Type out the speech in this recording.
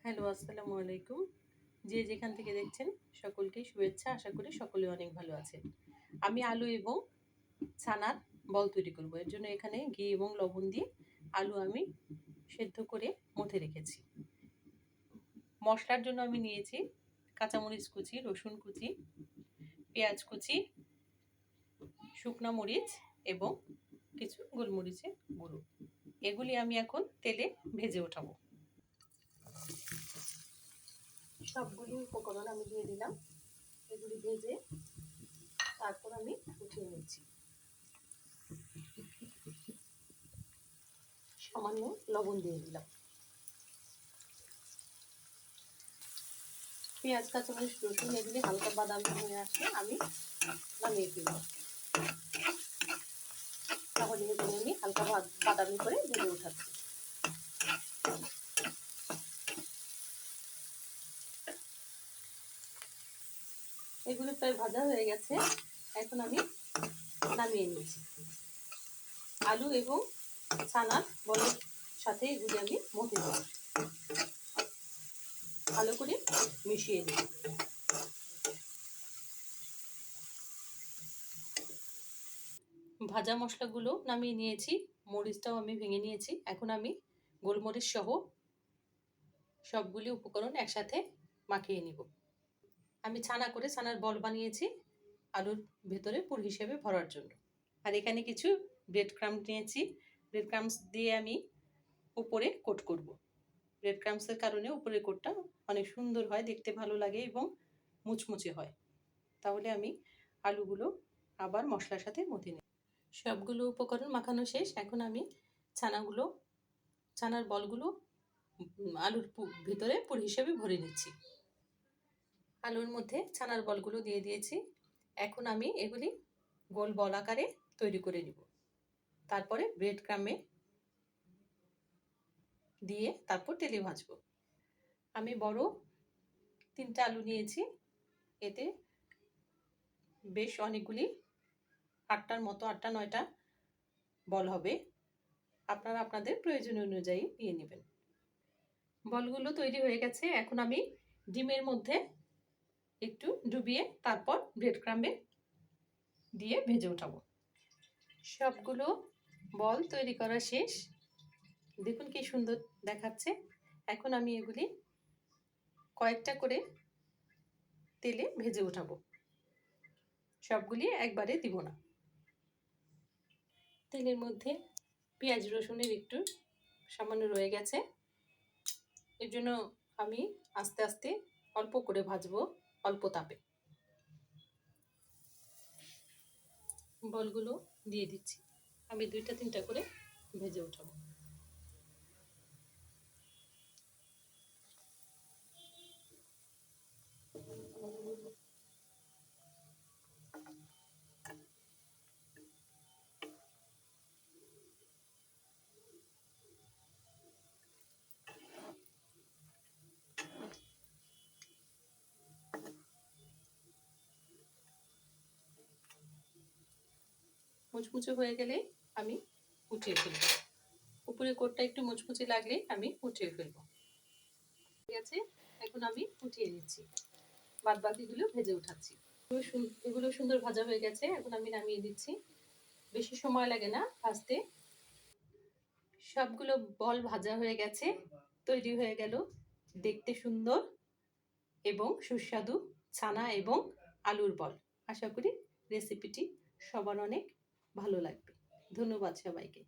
Hello, আসসালামু আলাইকুম। যে যেখান থেকে দেখছেন সকলকেই শুভেচ্ছা। আশা করি সকলে অনেক ভালো আছেন। আমি আলু এবং ছানার বল তৈরি করব। এর জন্য এখানে ঘি এবং লবণ দিয়ে আলু আমি সেদ্ধ করে মথে রেখেছি। মশলার জন্য আমি নিয়েছি কাঁচামরিচ কুচি, রসুন কুচি, পেঁয়াজ কুচি, শুকনো মরিচ এবং কিছু গোলমরিচের গুঁড়ো। এগুলি আমি এখন তেলে ভেজে ওঠাবো। সবগুলি উপকরণ আমি দিয়ে দিলাম। এগুলি ভেজে তারপর আমি উঠিয়ে নিচ্ছি। সামান্য লবণ দিয়ে দিলাম। পেঁয়াজ, কাঁচামরিচ, রসুন এগুলি হালকা বাদামি হয়ে আসলে আমি নামিয়ে ফেলব। তাহলে এগুলো আমি হালকা বাদামি করে ভেজে উঠাচ্ছি। এগুলো প্রায় ভাজা হয়ে গেছে। এখন আমি নামিয়ে নিয়েছি। আলু এবং ছানার বলের সাথে এগুলি আমি মথে দেব। ভালো করে মিশিয়ে নিই। ভাজা মশলাগুলো নামিয়ে নিয়েছি। মরিচটাও আমি ভেঙে নিয়েছি। এখন আমি গোলমরিচ সহ সবগুলি উপকরণ একসাথে মাখিয়ে নিব। আমি ছানার বল বানিয়েছি আলুর ভেতরে পুর হিসেবে ভরার জন্য। আর এখানে কিছু ব্রেড ক্রাম্স নিয়েছি। ব্রেড ক্রাম্স দিয়ে আমি উপরে কোট করব। ব্রেড ক্রাম্সের কারণে উপরের কোটটা অনেক সুন্দর হয়, দেখতে ভালো লাগে এবং মুচমুচে হয়। তাহলে আমি আলুগুলো আবার মশলার সাথে মথে নিই। সবগুলো উপকরণ মাখানো শেষ। এখন আমি ছানার বলগুলো আলুর ভিতরে পুর হিসেবে ভরে নিচ্ছি। আলুর মধ্যে ছানার বলগুলো দিয়ে দিয়েছি। এখন আমি এগুলি গোল বল আকারে তৈরি করে নিব। তারপরে ব্রেড ক্রাম্বে দিয়ে তারপর তেলে ভাজবো। আমি বড় 3টা আলু নিয়েছি। এতে বেশ অনেকগুলি 8টা 9টা বল হবে। আপনারা আপনাদের প্রয়োজন অনুযায়ী নিয়ে নেবেন। বলগুলো তৈরি হয়ে গেছে। এখন আমি ডিমের মধ্যে একটু ডুবিয়ে তারপর ব্রেড ক্রাম্বে দিয়ে ভেজে উঠাবো। সবগুলো বল তৈরি করা শেষ। দেখুন কি সুন্দর দেখাচ্ছে। এখন আমি এগুলি কয়েকটা করে তেলে ভেজে উঠাবো। সবগুলি একবারে দিব না। তেলের মধ্যে পেঁয়াজ রসুনের একটু সামান্য রয়ে গেছে। এর জন্য আমি আস্তে আস্তে অল্প করে ভাজবো, অল্প তাপে। বলগুলো দিয়ে দিচ্ছি। আমি 2টা 3টা করে ভেজে উঠাবো। মুচমুচে হয়ে গেলে আমি উঠিয়ে ফেলবো। উপরে কোটটা একটু মুচমুচে লাগলে আমি উঠিয়ে ফেলবো। ঠিক আছে, এখন আমি উঠিয়ে নিচ্ছি। বাদ বাকিগুলো ভেজে উঠাচ্ছি। এগুলো সুন্দর ভাজা হয়ে গেছে। এখন আমি নামিয়ে দিচ্ছি। বেশি সময় লাগে না ভাজতে। সবগুলো বল ভাজা হয়ে গেছে। তৈরি হয়ে গেল দেখতে সুন্দর এবং সুস্বাদু ছানা এবং আলুর বল। আশা করি রেসিপিটি সবার অনেক ভালো লাগবে। ধন্যবাদ সবাইকে।